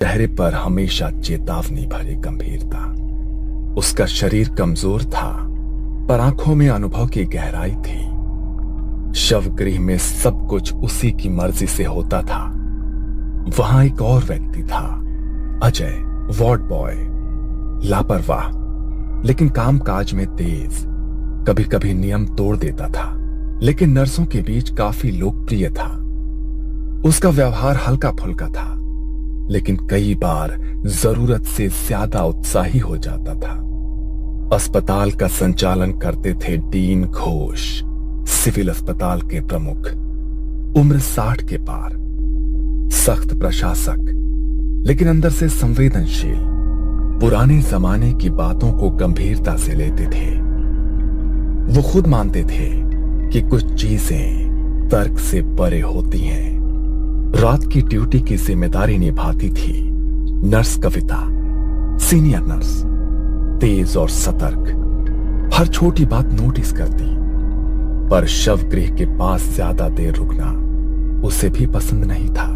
चेहरे पर हमेशा चेतावनी भरी गंभीरता। उसका शरीर कमजोर था, पर आंखों में अनुभव की गहराई थी। शवगृह में सब कुछ उसी की मर्जी से होता था। वहां एक और व्यक्ति था, अजय, वार्ड बॉय। लापरवाह, लेकिन कामकाज में तेज। कभी कभी नियम तोड़ देता था, लेकिन नर्सों के बीच काफी लोकप्रिय था। उसका व्यवहार हल्का फुल्का था, लेकिन कई बार जरूरत से ज्यादा उत्साही हो जाता था। अस्पताल का संचालन करते थे डीन घोष, सिविल अस्पताल के प्रमुख, उम्र 60 के पार। सख्त प्रशासक, लेकिन अंदर से संवेदनशील। पुराने जमाने की बातों को गंभीरता से लेते थे। वो खुद मानते थे कि कुछ चीजें तर्क से परे होती हैं। रात की ड्यूटी की जिम्मेदारी निभाती थी नर्स कविता, सीनियर नर्स, तेज और सतर्क, हर छोटी बात नोटिस करती। पर शवगृह के पास ज्यादा देर रुकना उसे भी पसंद नहीं था।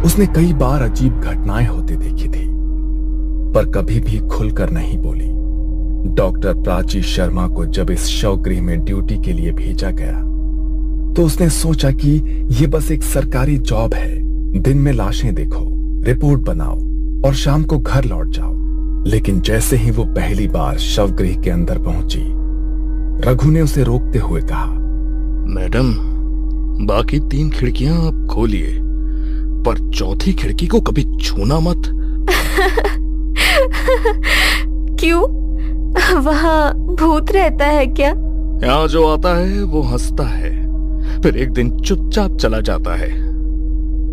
उसने कई बार अजीब घटनाएं होते देखी थी, पर कभी भी खुलकर नहीं बोली। डॉक्टर प्राची शर्मा को जब इस शवगृह में ड्यूटी के लिए भेजा गया, तो उसने सोचा कि यह बस एक सरकारी जॉब है। दिन में लाशें देखो, रिपोर्ट बनाओ और शाम को घर लौट जाओ। लेकिन जैसे ही वो पहली बार शवगृह के अंदर पहुंची, रघु ने उसे रोकते हुए कहा, मैडम, बाकी 3 खिड़कियां आप खोलिए, पर चौथी खिड़की को कभी छूना मत। क्यों? वहाँ भूत रहता है क्या? यहाँ जो आता है वो हंसता है, फिर एक दिन चुपचाप चला जाता है।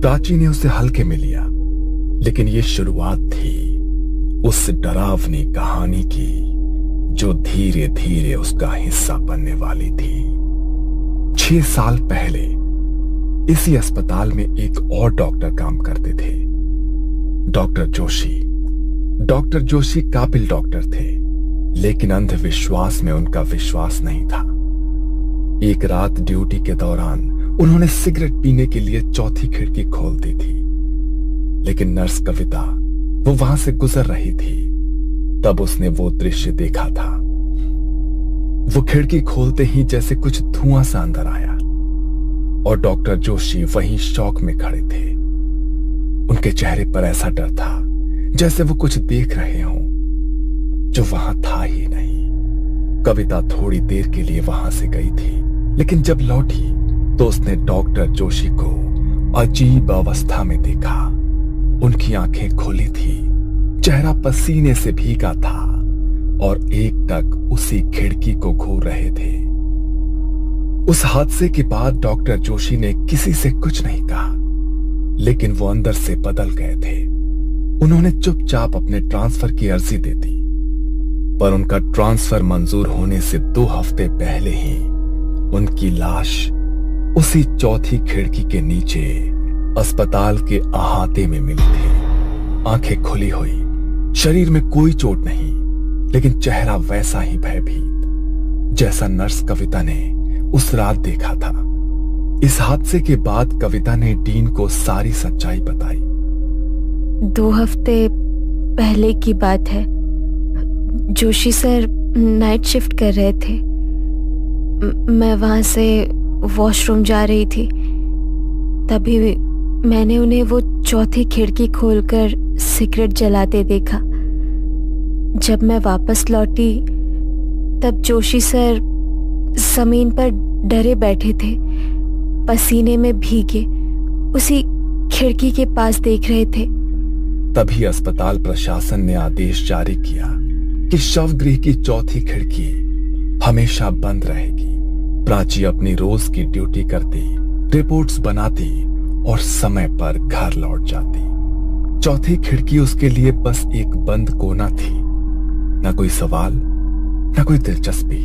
प्राची ने उसे हल्के में लिया, लेकिन ये शुरुआत थी उस डरावनी कहानी की जो धीरे धीरे उसका हिस्सा बनने वाली थी। 6 साल पहले इसी अस्पताल में एक और डॉक्टर काम करते थे, डॉक्टर जोशी। डॉक्टर जोशी काबिल डॉक्टर थे, लेकिन अंधविश्वास में उनका विश्वास नहीं था। एक रात ड्यूटी के दौरान उन्होंने सिगरेट पीने के लिए चौथी खिड़की खोल दी थी, लेकिन नर्स कविता वो वहां से गुजर रही थी। तब उसने वो दृश्य देखा था। वो खिड़की खोलते ही जैसे कुछ धुआं सा अंदर आया, और डॉक्टर जोशी वहीं शॉक में खड़े थे। उनके चेहरे पर ऐसा डर था जैसे वो कुछ देख रहे हों जो वहां था ही नहीं। कविता थोड़ी देर के लिए वहां से गई थी, लेकिन जब लौटी तो उसने डॉक्टर जोशी को अजीब अवस्था में देखा। उनकी आंखें खुली थी, चेहरा पसीने से भीगा था, और एकटक उसी खिड़की को घूर रहे थे। उस हादसे के बाद डॉक्टर जोशी ने किसी से कुछ नहीं कहा, लेकिन वो अंदर से बदल गए थे। उन्होंने चुपचाप अपने ट्रांसफर की अर्जी दे दी, पर उनका ट्रांसफर मंजूर होने से 2 हफ्ते पहले ही उनकी लाश उसी चौथी खिड़की के नीचे अस्पताल के अहाते में मिली थी। आंखें खुली हुई, शरीर में कोई चोट नहीं, लेकिन चेहरा वैसा ही भयभीत जैसा नर्स कविता ने उस रात देखा था। इस हादसे के बाद कविता ने डीन को सारी सच्चाई बताई। 2 हफ्ते पहले की बात है। जोशी सर नाइट शिफ्ट कर रहे थे। मैं वहां से वॉशरूम जा रही थी, तभी मैंने उन्हें वो चौथी खिड़की खोलकर सिगरेट जलाते देखा। जब मैं वापस लौटी तब जोशी सर जमीन पर डरे बैठे थे, पसीने में भीगे, उसी खिड़की के पास देख रहे थे। तभी अस्पताल प्रशासन ने आदेश जारी किया कि शवगृह की चौथी खिड़की हमेशा बंद रहेगी। प्राची अपनी रोज की ड्यूटी करती, रिपोर्ट्स बनाती और समय पर घर लौट जाती। चौथी खिड़की उसके लिए बस एक बंद कोना थी, ना कोई सवाल, ना कोई दिलचस्पी।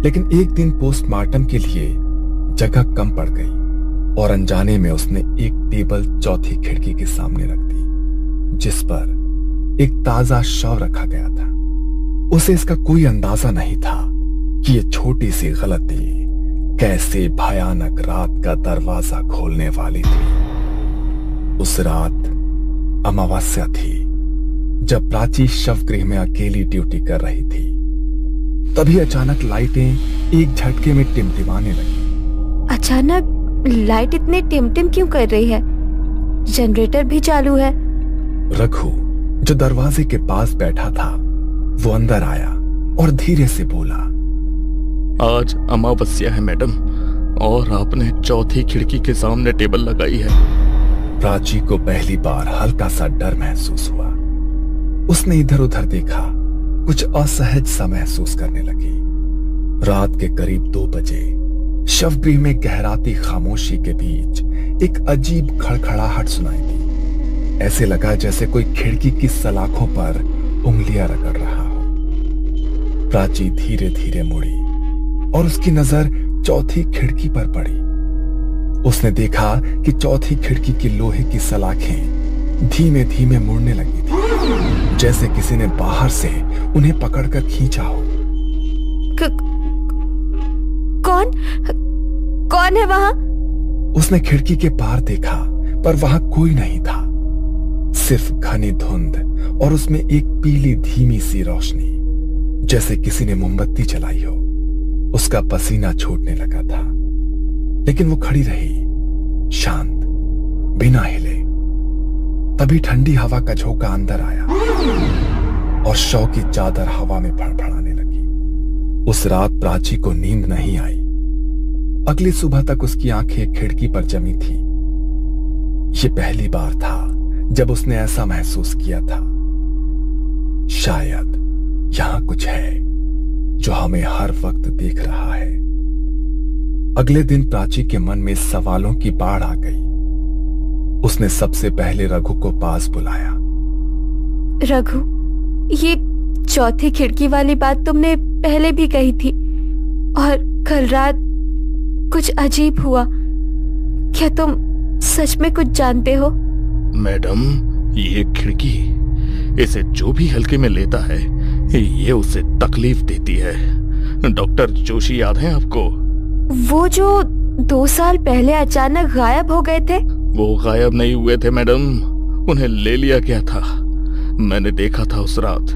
लेकिन एक दिन पोस्टमार्टम के लिए जगह कम पड़ गई और अनजाने में उसने एक टेबल चौथी खिड़की के सामने रख दी, जिस पर एक ताजा शव रखा गया था। उसे इसका कोई अंदाजा नहीं था कि ये छोटी सी गलती कैसे भयानक रात का दरवाजा खोलने वाली थी। उस रात अमावस्या थी, जब प्राची शवगृह में अकेली ड्यूटी कर रही थी। तभी अचानक लाइटें एक झटके में टिमटिमाने लगी। अचानक लाइट इतने टिमटिम क्यों कर रही है? जनरेटर भी चालू है। रघु, जो दरवाजे के पास बैठा था, वो अंदर आया और धीरे से बोला, आज अमावस्या है मैडम, और आपने चौथी खिड़की के सामने टेबल लगाई है। प्राची को पहली बार हल्का सा डर महसूस हुआ। उसने इधर उधर देखा, कुछ असहज सा महसूस करने लगी। रात के करीब 2 बजे शवगृह में गहराती खामोशी के बीच एक अजीब खड़खड़ाहट सुनाई दी। ऐसे लगा जैसे कोई खिड़की की सलाखों पर उंगलियां रगड़ रहा हो। प्राची धीरे धीरे मुड़ी और उसकी नजर चौथी खिड़की पर पड़ी। उसने देखा कि चौथी खिड़की की लोहे की सलाखें धीमे धीमे मुड़ने लगी थी, जैसे किसी ने बाहर से उन्हें पकड़कर खींचा हो। कौन है वहां? उसने खिड़की के पार देखा, पर वहां कोई नहीं था, सिर्फ घनी धुंध और उसमें एक पीली धीमी सी रोशनी, जैसे किसी ने मोमबत्ती जलाई हो। उसका पसीना छूटने लगा था, लेकिन वो खड़ी रही, शांत, बिना हिले। तभी ठंडी हवा का झोंका अंदर आया और शव की चादर हवा में फड़फड़ाने लगी। उस रात प्राची को नींद नहीं आई। अगली सुबह तक उसकी आंखें खिड़की पर जमी थी। ये पहली बार था जब उसने ऐसा महसूस किया था, शायद यहां कुछ है जो हमें हर वक्त देख रहा है। अगले दिन प्राची के मन में सवालों की बाढ़ आ गई। उसने सबसे पहले रघु को पास बुलाया। रघु, ये चौथी खिड़की वाली बात तुमने पहले भी कही थी, और कल रात कुछ अजीब हुआ। क्या तुम सच में कुछ जानते हो? मैडम, ये खिड़की, इसे जो भी हल्के में लेता है, ये उसे तकलीफ देती है। डॉक्टर जोशी याद है आपको? वो जो 2 साल पहले अचानक गायब हो गए थे? वो गायब नहीं हुए थे मैडम, उन्हें ले लिया गया था। मैंने देखा था उस रात।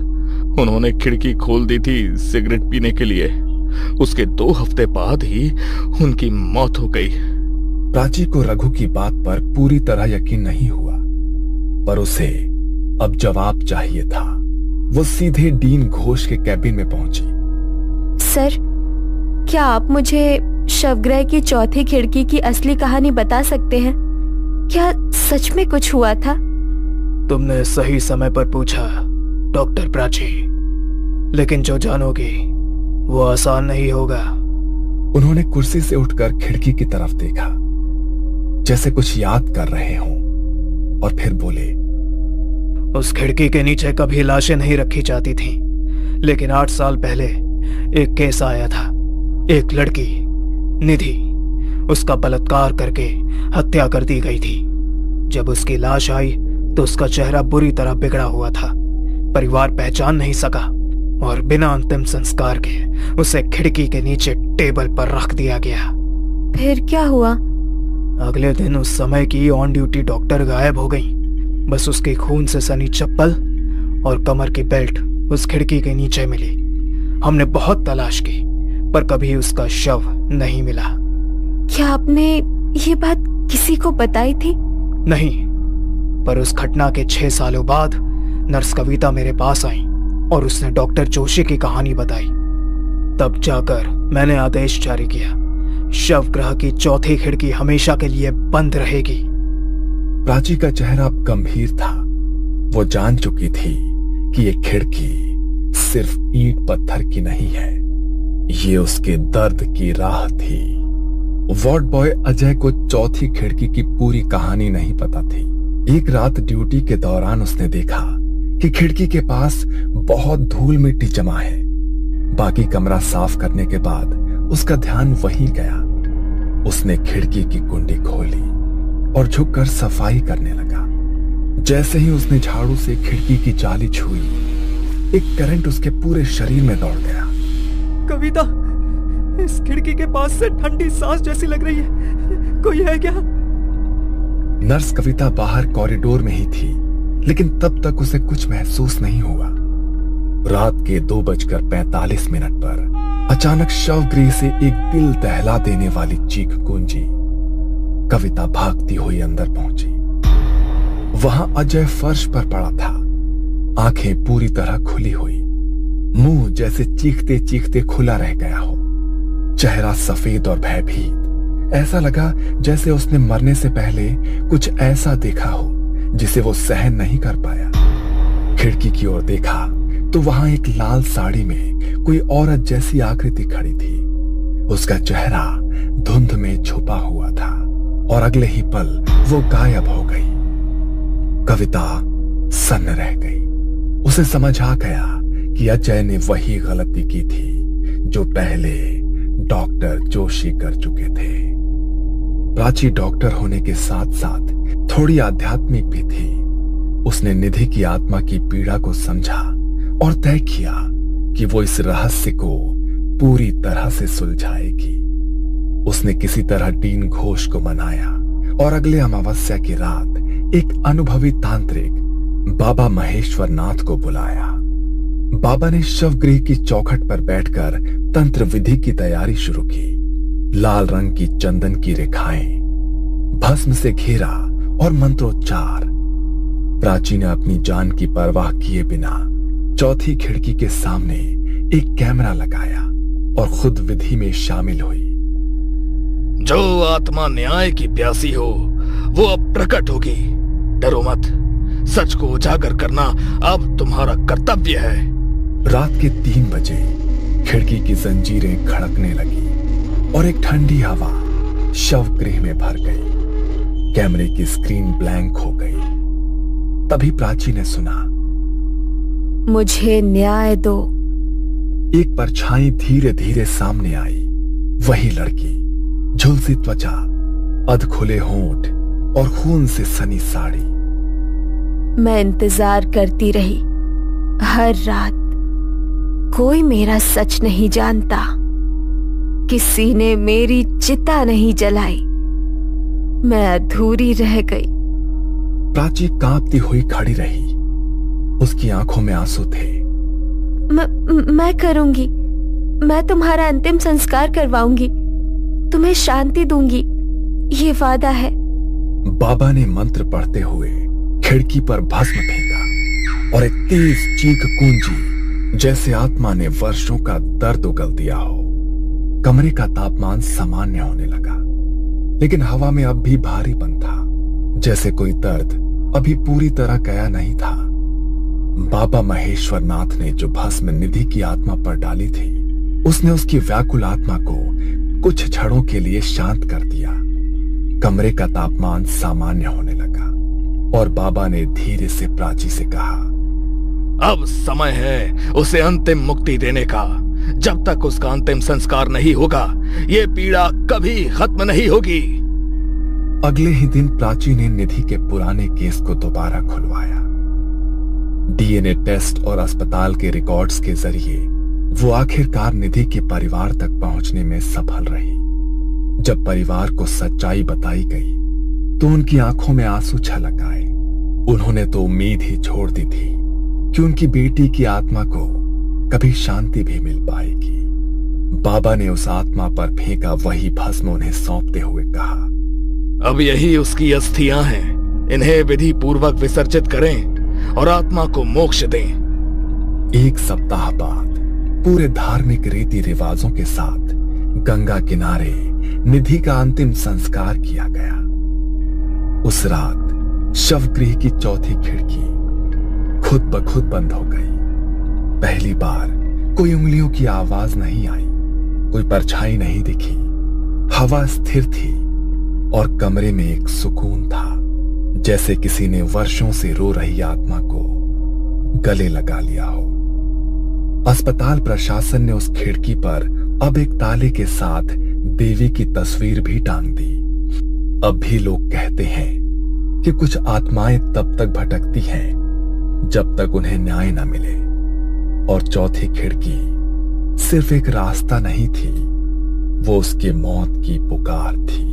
उन्होंने खिड़की खोल दी थी सिगरेट पीने के लिए। उसके 2 हफ्ते बाद ही उनकी मौत हो गई। प्राची को रघु की बात पर पूरी तरह यकीन नहीं हुआ, पर उसे अब जवाब चाहिए था। वो सीधे डीन घोष के कैबिन में पहुंची। सर, क्या आप मुझे शवगृह की चौथी खिड़की की असली कहानी बता सकते हैं? क्या सच में कुछ हुआ था? तुमने सही समय पर पूछा डॉक्टर प्राची, लेकिन जो जानोगे वो आसान नहीं होगा। उन्होंने कुर्सी से उठकर खिड़की की तरफ देखा, जैसे कुछ याद कर रहे हों, और फिर बोले, उस खिड़की के नीचे कभी लाशें नहीं रखी जाती थीं, लेकिन 8 साल पहले एक केस आया था। एक लड़की निधि, उसका बलात्कार करके हत्या कर दी गई थी। जब उसकी लाश आई तो उसका चेहरा बुरी तरह बिगड़ा हुआ था। परिवार पहचान नहीं सका और बिना अंतिम संस्कार के उसे खिड़की के नीचे टेबल पर रख दिया गया। फिर क्या हुआ? अगले दिन उस समय की ऑन ड्यूटी डॉक्टर गायब हो गई। बस उसके खून से सनी चप्पल और कमर की बेल्ट उस खिड़की के नीचे मिली। हमने बहुत तलाश की, पर कभी उसका शव नहीं मिला। क्या आपने ये बात किसी को बताई थी? नहीं, पर उस घटना के 6 सालों बाद नर्स कविता मेरे पास आई और उसने डॉक्टर जोशी की कहानी बताई। तब जाकर मैंने आदेश जारी किया, शवगृह की चौथी खिड़की हमेशा के लिए बंद रहेगी। प्राची का चेहरा अब गंभीर था। वो जान चुकी थी कि ये खिड़की सिर्फ ईंट पत्थर की नहीं है, ये उसके दर्द की राह थी। वार्ड बॉय अजय को चौथी खिड़की की पूरी कहानी नहीं पता थी। एक रात ड्यूटी के दौरान उसने देखा कि खिड़की के पास बहुत धूल मिट्टी जमा है। बाकी कमरा साफ करने के बाद उसका ध्यान वहीं गया। उसने खिड़की की कुंडी खोली और झुककर सफाई करने लगा। जैसे ही उसने झाड़ू से खिड़की की जाली छुई, एक करंट उसके पूरे शरीर में दौड़ गया। कविता, इस खिड़की के पास से ठंडी सांस जैसी लग रही है, कोई है क्या? नर्स कविता बाहर कॉरिडोर में ही थी, लेकिन तब तक उसे कुछ महसूस नहीं हुआ। रात के 2:45 पर अचानक शवगृह से एक दिल दहला देने वाली चीख गूंजी। कविता भागती हुई अंदर पहुंची। वहां अजय फर्श पर पड़ा था, आंखें पूरी तरह खुली हुई, मुंह जैसे चीखते चीखते खुला रह गया हो, चेहरा सफेद और भयभीत। ऐसा लगा जैसे उसने मरने से पहले कुछ ऐसा देखा हो जिसे वो सहन नहीं कर पाया। खिड़की की ओर देखा तो वहां एक लाल साड़ी में कोई औरत जैसी आकृति खड़ी थी। उसका चेहरा धुंध में छुपा हुआ था और अगले ही पल वो गायब हो गई। कविता सन्न रह गई। उसे समझ आ गया कि अजय ने वही गलती की थी जो पहले डॉक्टर जोशी कर चुके थे। प्राची डॉक्टर होने के साथ साथ थोड़ी आध्यात्मिक भी थी। उसने निधि की आत्मा की पीड़ा को समझा और तय किया कि वो इस रहस्य को पूरी तरह से सुलझाएगी। उसने किसी तरह डीन घोष को मनाया और अगले अमावस्या की रात एक अनुभवी तांत्रिक बाबा महेश्वर नाथ को बुलाया। बाबा ने शवगृह की चौखट पर बैठकर तंत्र विधि की तैयारी शुरू की। लाल रंग की चंदन की रेखाएं, भस्म से घेरा और मंत्रोच्चार। प्राची ने अपनी जान की परवाह किए बिना चौथी खिड़की के सामने एक कैमरा लगाया और खुद विधि में शामिल हुई। जो आत्मा न्याय की प्यासी हो वो अब प्रकट होगी। डरो मत, सच को उजागर करना अब तुम्हारा कर्तव्य है। रात के 3 बजे खिड़की की जंजीरें खड़कने लगी और एक ठंडी हवा शवगृह में भर गई। कैमरे की स्क्रीन ब्लैंक हो गई। तभी प्राची ने सुना, मुझे न्याय दो। एक परछाई धीरे धीरे सामने आई। वही लड़की, झुलसी त्वचा, अधखुले होंठ और खून से सनी साड़ी। मैं इंतजार करती रही हर रात। कोई मेरा सच नहीं जानता। किसी ने मेरी चिता नहीं जलाई। मैं अधूरी रह गई। प्राची कांपती हुई खड़ी रही। उसकी आंखों में आंसू थे। मैं करूंगी। मैं तुम्हारा अंतिम संस्कार करवाऊंगी। तुम्हें शांति दूंगी, ये वादा है। बाबा ने मंत्र पढ़ते हुए खिड़की पर भस्म फेंका और एक तेज चीख गूंजी जैसे आत्मा ने वर्षों का दर्द उगल दिया हो। कमरे का तापमान सामान्य होने लगा, लेकिन हवा में अब भी भारीपन था, जैसे कोई दर्द अभी पूरी तरह गया नहीं था। बाबा महेश्वर नाथ ने जो भस्म निधि की आत्मा पर डाली थी, उसने उसकी व्याकुल आत्मा को कुछ क्षणों के लिए शांत कर दिया। कमरे का तापमान सामान्य होने लगा और बाबा ने धीरे से प्राची से कहा, अब समय है उसे अंतिम मुक्ति देने का। जब तक उसका अंतिम संस्कार नहीं होगा, ये पीड़ा कभी खत्म नहीं होगी। अगले ही दिन प्राची ने निधि के पुराने केस को दोबारा खुलवाया। डीएनए टेस्ट और अस्पताल के रिकॉर्ड्स के जरिए वो आखिरकार निधि के परिवार तक पहुंचने में सफल रही। जब परिवार को सच्चाई बताई गई तो उनकी आंखों में आंसू छलक आए। उन्होंने तो उम्मीद ही छोड़ दी थी कि उनकी बेटी की आत्मा को कभी शांति भी मिल पाएगी। बाबा ने उस आत्मा पर फेंका वही भस्म उन्हें सौंपते हुए कहा, अब यही उसकी अस्थियां हैं। इन्हें विधि पूर्वक विसर्जित करें और आत्मा को मोक्ष दें। 1 सप्ताह बाद पूरे धार्मिक रीति रिवाजों के साथ गंगा किनारे निधि का अंतिम संस्कार किया गया। उस रात शवगृह की चौथी खिड़की खुद ब खुद बंद हो गई। पहली बार कोई उंगलियों की आवाज नहीं आई, कोई परछाई नहीं दिखी। हवा स्थिर थी और कमरे में एक सुकून था, जैसे किसी ने वर्षों से रो रही आत्मा को गले लगा लिया हो। अस्पताल प्रशासन ने उस खिड़की पर अब एक ताले के साथ देवी की तस्वीर भी टांग दी। अब भी लोग कहते हैं कि कुछ आत्माएं तब तक भटकती हैं जब तक उन्हें न्याय न मिले, और चौथी खिड़की सिर्फ एक रास्ता नहीं थी, वो उसके मौत की पुकार थी।